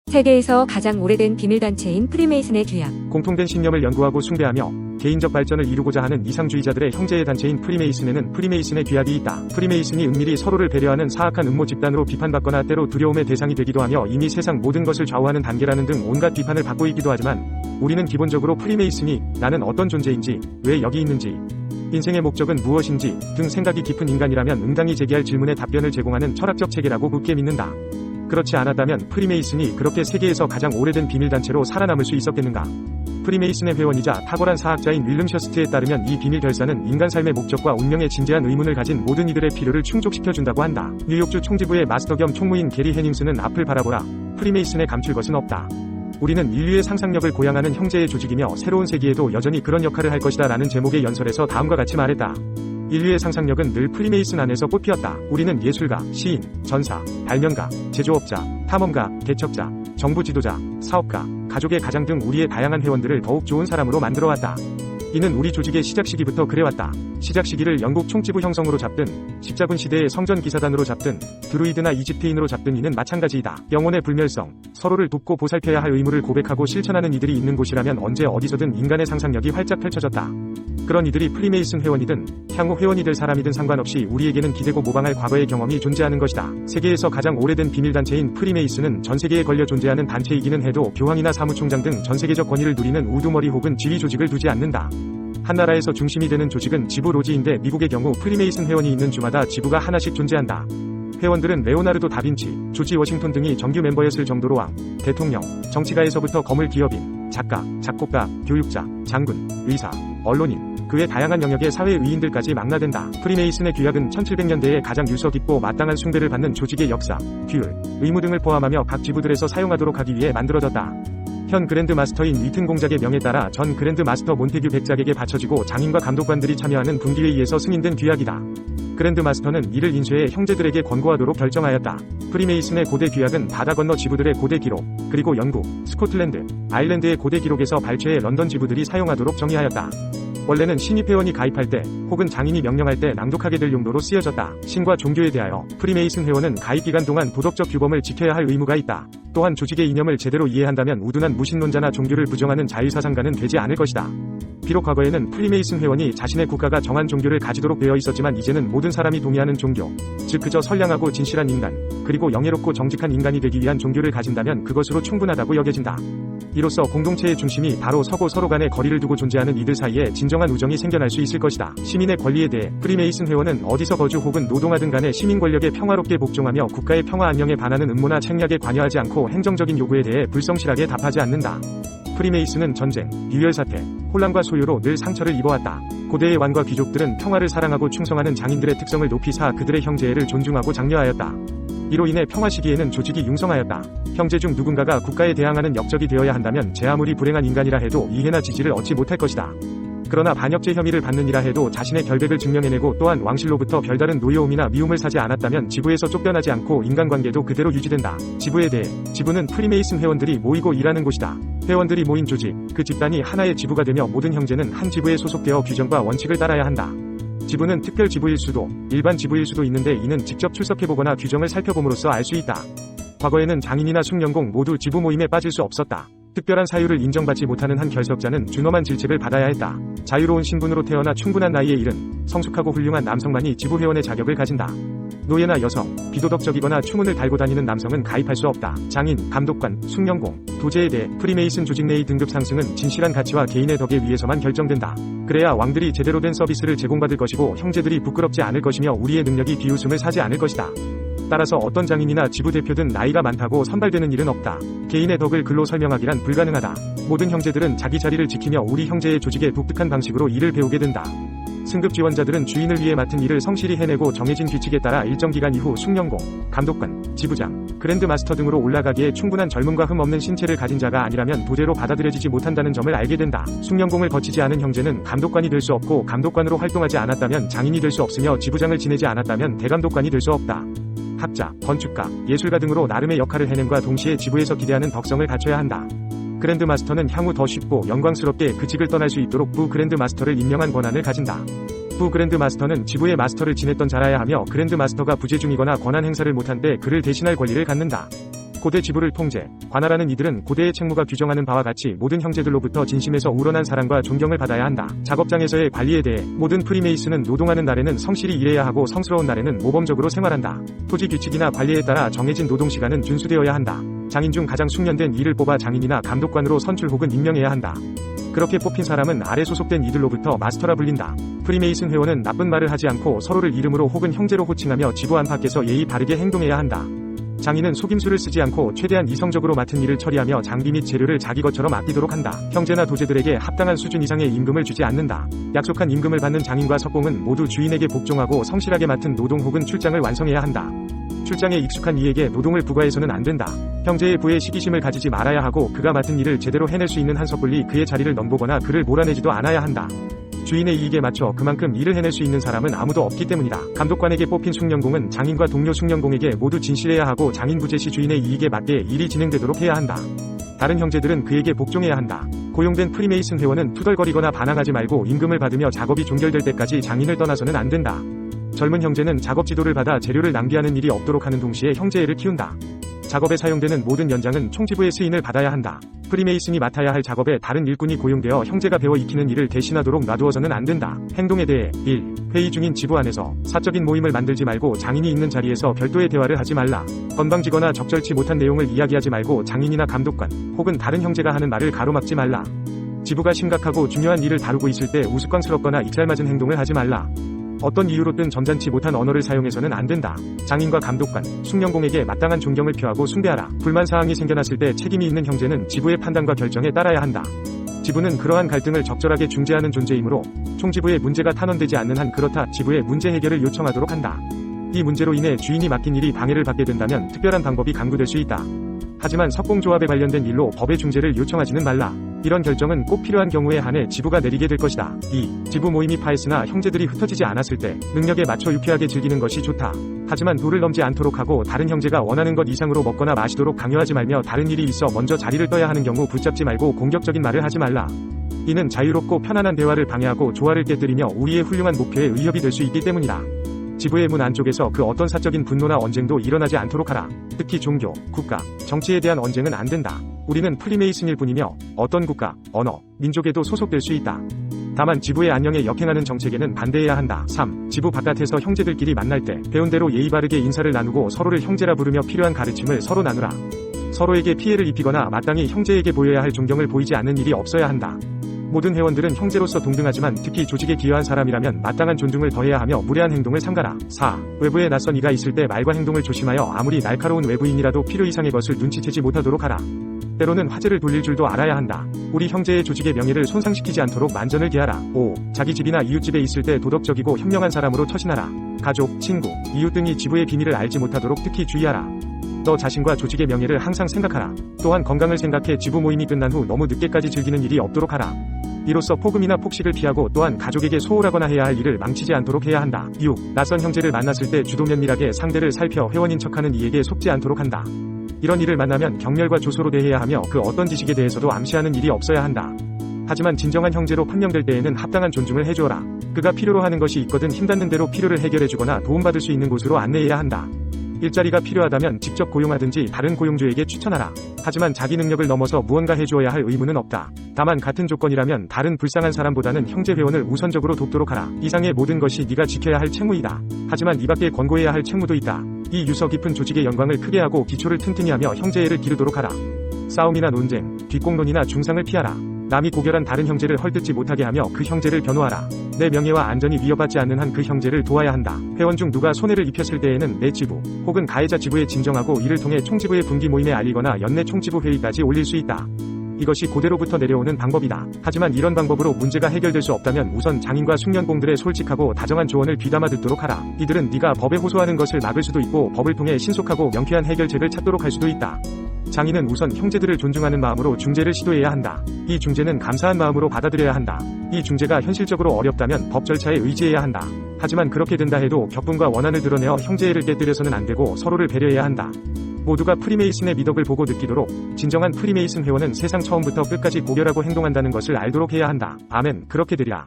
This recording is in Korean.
세계에서 가장 오래된 비밀단체인 프리메이슨의 규약. 공통된 신념을 연구하고 숭배하며 개인적 발전을 이루고자 하는 이상주의자들의 형제의 단체인 프리메이슨에는 프리메이슨의 규약이 있다. 프리메이슨이 은밀히 서로를 배려하는 사악한 음모 집단으로 비판받거나 때로 두려움의 대상이 되기도 하며 이미 세상 모든 것을 좌우하는 단계라는 등 온갖 비판을 받고 있기도 하지만 우리는 기본적으로 프리메이슨이 나는 어떤 존재인지, 왜 여기 있는지, 인생의 목적은 무엇인지 등 생각이 깊은 인간이라면 응당히 제기할 질문에 답변을 제공하는 철학적 체계라고 굳게 믿는다. 그렇지 않았다면 프리메이슨이 그렇게 세계에서 가장 오래된 비밀단체로 살아남을 수 있었겠는가? 프리메이슨의 회원이자 탁월한 사학자인 윌름 셔스트에 따르면 이 비밀 결사는 인간 삶의 목적과 운명에 진지한 의문을 가진 모든 이들의 필요를 충족시켜준다고 한다. 뉴욕주 총지부의 마스터 겸 총무인 게리 해닝스는 앞을 바라보라. 프리메이슨에 감출 것은 없다. 우리는 인류의 상상력을 고양하는 형제의 조직이며 새로운 세기에도 여전히 그런 역할을 할 것이다 라는 제목의 연설에서 다음과 같이 말했다. 인류의 상상력은 늘 프리메이슨 안에서 꽃피었다. 우리는 예술가, 시인, 전사, 발명가, 제조업자, 탐험가, 개척자, 정부 지도자, 사업가, 가족의 가장 등 우리의 다양한 회원들을 더욱 좋은 사람으로 만들어왔다. 이는 우리 조직의 시작 시기부터 그래왔다. 시작 시기를 영국 총지부 형성으로 잡든 십자군 시대의 성전 기사단으로 잡든 드루이드나 이집트인으로 잡든 이는 마찬가지이다. 영혼의 불멸성, 서로를 돕고 보살펴야 할 의무를 고백하고 실천하는 이들이 있는 곳이라면 언제 어디서든 인간의 상상력이 활짝 펼쳐졌다. 그런 이들이 프리메이슨 회원이든 향후 회원이 될 사람이든 상관없이 우리에게는 기대고 모방할 과거의 경험이 존재하는 것이다. 세계에서 가장 오래된 비밀단체인 프리메이슨은 전세계에 걸려 존재하는 단체이기는 해도 교황이나 사무총장 등 전세계적 권위를 누리는 우두머리 혹은 지휘 조직을 두지 않는다. 한 나라에서 중심이 되는 조직은 지부 로지인데 미국의 경우 프리메이슨 회원이 있는 주마다 지부가 하나씩 존재한다. 회원들은 레오나르도 다빈치, 조지 워싱턴 등이 정규 멤버였을 정도로 왕, 대통령, 정치가에서부터 거물 기업인, 작가, 작곡가, 교육자, 장군, 의사, 언론인, 그외 다양한 영역의 사회 의인들까지 망라된다. 프리메이슨의 규약은 1700년대에 가장 유서 깊고 마땅한 숭배를 받는 조직의 역사, 규율, 의무 등을 포함하며 각 지부들에서 사용하도록 하기 위해 만들어졌다. 현 그랜드 마스터인 위튼 공작의 명에 따라 전 그랜드 마스터 몬테규 백작에게 바쳐지고 장인과 감독관들이 참여하는 분기회의에서 승인된 규약이다. 그랜드 마스터는 이를 인쇄해 형제들에게 권고하도록 결정하였다. 프리메이슨의 고대 규약은 바다 건너 지부들의 고대 기록, 그리고 영국, 스코틀랜드, 아일랜드의 고대 기록에서 발췌해 런던 지부들이 사용하도록 정의하였다. 원래는 신입회원이 가입할 때 혹은 장인이 명령할 때 낭독하게 될 용도로 쓰여졌다. 신과 종교에 대하여 프리메이슨 회원은 가입 기간 동안 도덕적 규범을 지켜야 할 의무가 있다. 또한 조직의 이념을 제대로 이해한다면 우둔한 무신론자나 종교를 부정하는 자유사상가는 되지 않을 것이다. 비록 과거에는 프리메이슨 회원이 자신의 국가가 정한 종교를 가지도록 되어 있었지만 이제는 모든 사람이 동의하는 종교, 즉 그저 선량하고 진실한 인간, 그리고 영예롭고 정직한 인간이 되기 위한 종교를 가진다면 그것으로 충분하다고 여겨진다. 이로써 공동체의 중심이 바로 서고 서로 간의 거리를 두고 존재하는 이들 사이에 진정한 우정이 생겨날 수 있을 것이다. 시민의 권리에 대해 프리메이슨 회원은 어디서 거주 혹은 노동하든 간에 시민 권력에 평화롭게 복종하며 국가의 평화 안녕에 반하는 음모나 책략에 관여하지 않고 행정적인 요구에 대해 불성실하게 답하지 않는다. 프리메이슨은 전쟁, 유혈사태, 혼란과 소요로 늘 상처를 입어왔다. 고대의 왕과 귀족들은 평화를 사랑하고 충성하는 장인들의 특성을 높이 사 그들의 형제를 존중하고 장려하였다. 이로 인해 평화 시기에는 조직이 융성하였다. 형제 중 누군가가 국가에 대항하는 역적이 되어야 한다면 제 아무리 불행한 인간이라 해도 이해나 지지를 얻지 못할 것이다. 그러나 반역죄 혐의를 받는 이라 해도 자신의 결백을 증명해내고 또한 왕실로부터 별다른 노여움이나 미움을 사지 않았다면 지부에서 쫓겨나지 않고 인간관계도 그대로 유지된다. 지부에 대해 지부는 프리메이슨 회원들이 모이고 일하는 곳이다. 회원들이 모인 조직, 그 집단이 하나의 지부가 되며 모든 형제는 한 지부에 소속되어 규정과 원칙을 따라야 한다. 지부는 특별 지부일 수도, 일반 지부일 수도 있는데 이는 직접 출석해보거나 규정을 살펴봄으로써 알 수 있다. 과거에는 장인이나 숭령공 모두 지부 모임에 빠질 수 없었다. 특별한 사유를 인정받지 못하는 한 결석자는 준엄한 질책을 받아야 했다. 자유로운 신분으로 태어나 충분한 나이에 이른 성숙하고 훌륭한 남성만이 지부 회원의 자격을 가진다. 노예나 여성, 비도덕적이거나 추문을 달고 다니는 남성은 가입할 수 없다. 장인, 감독관, 숭령공, 도제에 대해 프리메이슨 조직 내의 등급 상승은 진실한 가치와 개인의 덕에 의해서만 결정된다. 그래야 왕들이 제대로 된 서비스를 제공받을 것이고 형제들이 부끄럽지 않을 것이며 우리의 능력이 비웃음을 사지 않을 것이다. 따라서 어떤 장인이나 지부 대표든 나이가 많다고 선발되는 일은 없다. 개인의 덕을 글로 설명하기란 불가능하다. 모든 형제들은 자기 자리를 지키며 우리 형제의 조직의 독특한 방식으로 일을 배우게 된다. 승급 지원자들은 주인을 위해 맡은 일을 성실히 해내고 정해진 규칙에 따라 일정 기간 이후 숭령공, 감독관, 지부장, 그랜드 마스터 등으로 올라가기에 충분한 젊음과 흠 없는 신체를 가진 자가 아니라면 도제로 받아들여지지 못한다는 점을 알게 된다. 숭령공을 거치지 않은 형제는 감독관이 될 수 없고 감독관으로 활동하지 않았다면 장인이 될 수 없으며 지부장을 지내지 않았다면 대감독관이 될 수 없다. 학자, 건축가, 예술가 등으로 나름의 역할을 해냄과 동시에 지부에서 기대하는 덕성을 갖춰야 한다. 그랜드 마스터는 향후 더 쉽고 영광스럽게 그 직을 떠날 수 있도록 부 그랜드 마스터를 임명한 권한을 가진다. 부 그랜드 마스터는 지부의 마스터를 지냈던 자라야 하며 그랜드 마스터가 부재 중이거나 권한 행사를 못한 때 그를 대신할 권리를 갖는다. 고대 지부를 통제, 관할하는 이들은 고대의 책무가 규정하는 바와 같이 모든 형제들로부터 진심에서 우러난 사랑과 존경을 받아야 한다. 작업장에서의 관리에 대해 모든 프리메이슨은 노동하는 날에는 성실히 일해야 하고 성스러운 날에는 모범적으로 생활한다. 토지 규칙이나 관리에 따라 정해진 노동시간은 준수되어야 한다. 장인 중 가장 숙련된 이를 뽑아 장인이나 감독관으로 선출 혹은 임명해야 한다. 그렇게 뽑힌 사람은 아래 소속된 이들로부터 마스터라 불린다. 프리메이슨 회원은 나쁜 말을 하지 않고 서로를 이름으로 혹은 형제로 호칭하며 지부 안팎에서 예의 바르게 행동해야 한다. 장인은 속임수를 쓰지 않고 최대한 이성적으로 맡은 일을 처리하며 장비 및 재료를 자기 것처럼 아끼도록 한다. 형제나 도제들에게 합당한 수준 이상의 임금을 주지 않는다. 약속한 임금을 받는 장인과 석공은 모두 주인에게 복종하고 성실하게 맡은 노동 혹은 출장을 완성해야 한다. 출장에 익숙한 이에게 노동을 부과해서는 안 된다. 형제의 부에 시기심을 가지지 말아야 하고 그가 맡은 일을 제대로 해낼 수 있는 한 섣불리 그의 자리를 넘보거나 그를 몰아내지도 않아야 한다. 주인의 이익에 맞춰 그만큼 일을 해낼 수 있는 사람은 아무도 없기 때문이다. 감독관에게 뽑힌 숙련공은 장인과 동료 숙련공에게 모두 진실해야 하고 장인 부재 시 주인의 이익에 맞게 일이 진행되도록 해야 한다. 다른 형제들은 그에게 복종해야 한다. 고용된 프리메이슨 회원은 투덜거리거나 반항하지 말고 임금을 받으며 작업이 종결될 때까지 장인을 떠나서는 안 된다. 젊은 형제는 작업 지도를 받아 재료를 낭비하는 일이 없도록 하는 동시에 형제애를 키운다. 작업에 사용되는 모든 연장은 총지부의 승인을 받아야 한다. 프리메이슨이 맡아야 할 작업에 다른 일꾼이 고용되어 형제가 배워 익히는 일을 대신하도록 놔두어서는 안 된다. 행동에 대해 1. 회의 중인 지부 안에서 사적인 모임을 만들지 말고 장인이 있는 자리에서 별도의 대화를 하지 말라. 건방지거나 적절치 못한 내용을 이야기하지 말고 장인이나 감독관 혹은 다른 형제가 하는 말을 가로막지 말라. 지부가 심각하고 중요한 일을 다루고 있을 때 우스꽝스럽거나 익살맞은 행동을 하지 말라. 어떤 이유로든 점잖지 못한 언어를 사용해서는 안 된다. 장인과 감독관, 숙련공에게 마땅한 존경을 표하고 숭배하라. 불만사항이 생겨났을 때 책임이 있는 형제는 지부의 판단과 결정에 따라야 한다. 지부는 그러한 갈등을 적절하게 중재하는 존재이므로 총지부의 문제가 탄원되지 않는 한 그렇다 지부의 문제 해결을 요청하도록 한다. 이 문제로 인해 주인이 맡긴 일이 방해를 받게 된다면 특별한 방법이 강구될 수 있다. 하지만 석공조합에 관련된 일로 법의 중재를 요청하지는 말라. 이런 결정은 꼭 필요한 경우에 한해 지부가 내리게 될 것이다. 2. 지부 모임이 파했으나 형제들이 흩어지지 않았을 때 능력에 맞춰 유쾌하게 즐기는 것이 좋다. 하지만 도를 넘지 않도록 하고 다른 형제가 원하는 것 이상으로 먹거나 마시도록 강요하지 말며 다른 일이 있어 먼저 자리를 떠야 하는 경우 붙잡지 말고 공격적인 말을 하지 말라. 이는 자유롭고 편안한 대화를 방해하고 조화를 깨뜨리며 우리의 훌륭한 목표에 의협이 될 수 있기 때문이다. 지부의 문 안쪽에서 그 어떤 사적인 분노나 언쟁도 일어나지 않도록 하라. 특히 종교, 국가, 정치에 대한 언쟁은 안 된다. 우리는 프리메이슨일 뿐이며 어떤 국가, 언어, 민족에도 소속될 수 있다. 다만 지부의 안녕에 역행하는 정책에는 반대해야 한다. 3. 지부 바깥에서 형제들끼리 만날 때 배운 대로 예의 바르게 인사를 나누고 서로를 형제라 부르며 필요한 가르침을 서로 나누라. 서로에게 피해를 입히거나 마땅히 형제에게 보여야 할 존경을 보이지 않는 일이 없어야 한다. 모든 회원들은 형제로서 동등하지만 특히 조직에 기여한 사람이라면 마땅한 존중을 더해야 하며 무례한 행동을 삼가라. 4. 외부에 낯선 이가 있을 때 말과 행동을 조심하여 아무리 날카로운 외부인이라도 필요 이상의 것을 눈치채지 못하도록 하라. 때로는 화제를 돌릴 줄도 알아야 한다. 우리 형제의 조직의 명예를 손상시키지 않도록 만전을 기하라. 5. 자기 집이나 이웃집에 있을 때 도덕적이고 현명한 사람으로 처신하라. 가족, 친구, 이웃 등이 지부의 비밀을 알지 못하도록 특히 주의하라. 너 자신과 조직의 명예를 항상 생각하라. 또한 건강을 생각해 지부 모임이 끝난 후 너무 늦게까지 즐기는 일이 없도록 하라. 이로써 폭음이나 폭식을 피하고 또한 가족에게 소홀하거나 해야 할 일을 망치지 않도록 해야 한다. 6. 낯선 형제를 만났을 때 주도 면밀하게 상대를 살펴 회원인 척하는 이에게 속지 않도록 한다. 이런 일을 만나면 경멸과 조소로 대해야 하며 그 어떤 지식에 대해서도 암시하는 일이 없어야 한다. 하지만 진정한 형제로 판명될 때에는 합당한 존중을 해주어라. 그가 필요로 하는 것이 있거든 힘닿는 대로 필요를 해결해주거나 도움받을 수 있는 곳으로 안내해야 한다. 일자리가 필요하다면 직접 고용하든지 다른 고용주에게 추천하라. 하지만 자기 능력을 넘어서 무언가 해주어야 할 의무는 없다. 다만 같은 조건이라면 다른 불쌍한 사람보다는 형제 회원을 우선적으로 돕도록 하라. 이상의 모든 것이 네가 지켜야 할 책무이다. 하지만 이 밖에 권고해야 할 책무도 있다. 이 유서 깊은 조직의 영광을 크게 하고 기초를 튼튼히 하며 형제애를 기르도록 하라. 싸움이나 논쟁, 뒷공론이나 중상을 피하라. 남이 고결한 다른 형제를 헐뜯지 못하게 하며 그 형제를 변호하라. 내 명예와 안전이 위협받지 않는 한 그 형제를 도와야 한다. 회원 중 누가 손해를 입혔을 때에는 내 지부 혹은 가해자 지부에 진정하고 이를 통해 총지부의 분기 모임에 알리거나 연내 총지부 회의까지 올릴 수 있다. 이것이 고대로부터 내려오는 방법이다. 하지만 이런 방법으로 문제가 해결될 수 없다면 우선 장인과 숙련공들의 솔직하고 다정한 조언을 귀담아 듣도록 하라. 이들은 네가 법에 호소하는 것을 막을 수도 있고 법을 통해 신속하고 명쾌한 해결책을 찾도록 할 수도 있다. 장인은 우선 형제들을 존중하는 마음으로 중재를 시도해야 한다. 이 중재는 감사한 마음으로 받아들여야 한다. 이 중재가 현실적으로 어렵다면 법 절차에 의지해야 한다. 하지만 그렇게 된다 해도 격분과 원한을 드러내어 형제애를 깨뜨려서는 안 되고 서로를 배려해야 한다. 모두가 프리메이슨의 미덕을 보고 느끼도록 진정한 프리메이슨 회원은 세상 처음부터 끝까지 고결하고 행동한다는 것을 알도록 해야 한다. 아멘. 그렇게 되리라.